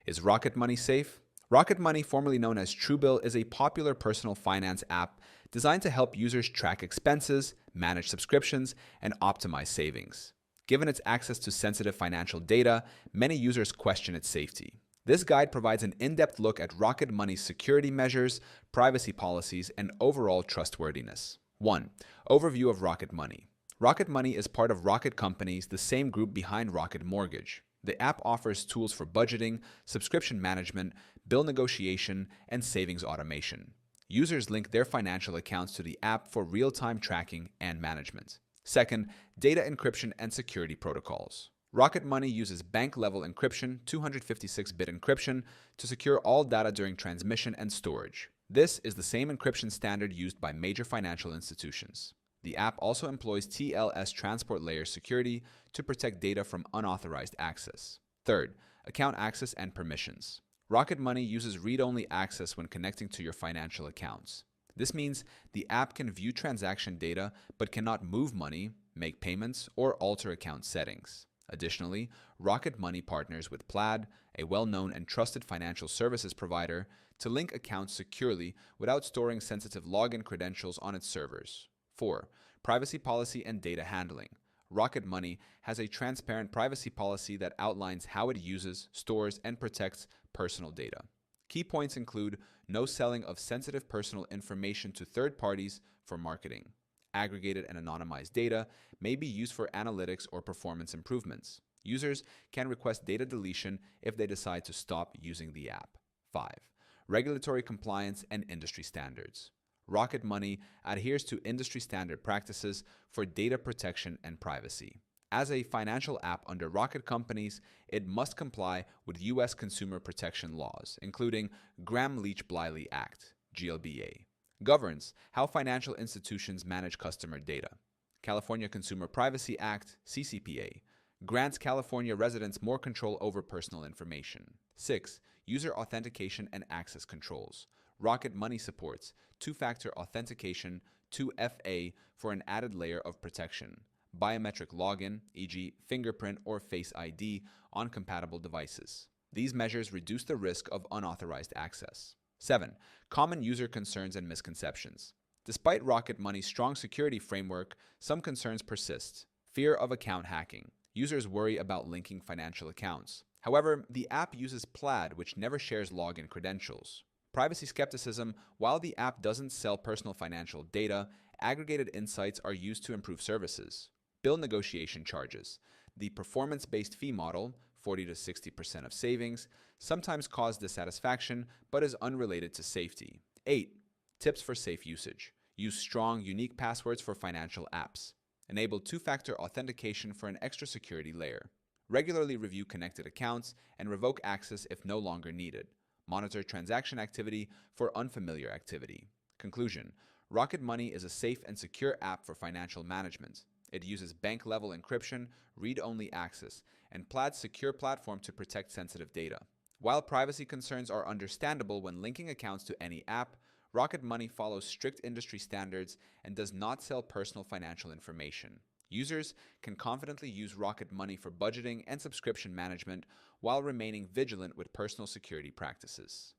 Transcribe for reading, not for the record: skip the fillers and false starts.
Is Rocket Money safe? Rocket Money, formerly known as Truebill, is a popular personal finance app designed to help users track expenses, manage subscriptions, and optimize savings. Given its access to sensitive financial data, many users question its safety. This guide provides an in-depth look at Rocket Money's security measures, privacy policies, and overall trustworthiness. 1. Overview of Rocket Money. Rocket Money is part of Rocket Companies, the same group behind Rocket Mortgage. The app offers tools for budgeting, subscription management, bill negotiation, and savings automation. Users link their financial accounts to the app for real-time tracking and management. Second, data encryption and security protocols. Rocket Money uses bank-level encryption, 256-bit encryption, to secure all data during transmission and storage. This is the same encryption standard used by major financial institutions. The app also employs TLS transport layer security to protect data from unauthorized access. Third, account access and permissions. Rocket Money uses read-only access when connecting to your financial accounts. This means the app can view transaction data but cannot move money, make payments, or alter account settings. Additionally, Rocket Money partners with Plaid, a well-known and trusted financial services provider, to link accounts securely without storing sensitive login credentials on its servers. 4. Privacy policy and data handling. Rocket Money has a transparent privacy policy that outlines how it uses, stores, and protects personal data. Key points include no selling of sensitive personal information to third parties for marketing. Aggregated and anonymized data may be used for analytics or performance improvements. Users can request data deletion if they decide to stop using the app. 5. Regulatory compliance and industry standards. Rocket Money adheres to industry standard practices for data protection and privacy. As a financial app under Rocket Companies, it must comply with U.S. consumer protection laws, including Gramm-Leach-Bliley Act, GLBA. Governs how financial institutions manage customer data. California Consumer Privacy Act, CCPA. Grants California residents more control over personal information. 6. User authentication and access controls. Rocket Money supports two-factor authentication, 2FA, for an added layer of protection. Biometric login, e.g. fingerprint or Face ID, on compatible devices. These measures reduce the risk of unauthorized access. 7. Common user concerns and misconceptions. Despite Rocket Money's strong security framework, some concerns persist. Fear of account hacking. Users worry about linking financial accounts. However, the app uses Plaid, which never shares login credentials. Privacy skepticism. While the app doesn't sell personal financial data, aggregated insights are used to improve services. Bill negotiation charges. The performance-based fee model, 40 to 60% of savings, sometimes cause dissatisfaction but is unrelated to safety. 8. Tips for safe usage. Use strong, unique passwords for financial apps. Enable two-factor authentication for an extra security layer. Regularly review connected accounts and revoke access if no longer needed. Monitor transaction activity for unfamiliar activity. Conclusion. Rocket Money is a safe and secure app for financial management. It uses bank-level encryption, read-only access, and Plaid's secure platform to protect sensitive data. While privacy concerns are understandable when linking accounts to any app, Rocket Money follows strict industry standards and does not sell personal financial information. Users can confidently use Rocket Money for budgeting and subscription management while remaining vigilant with personal security practices.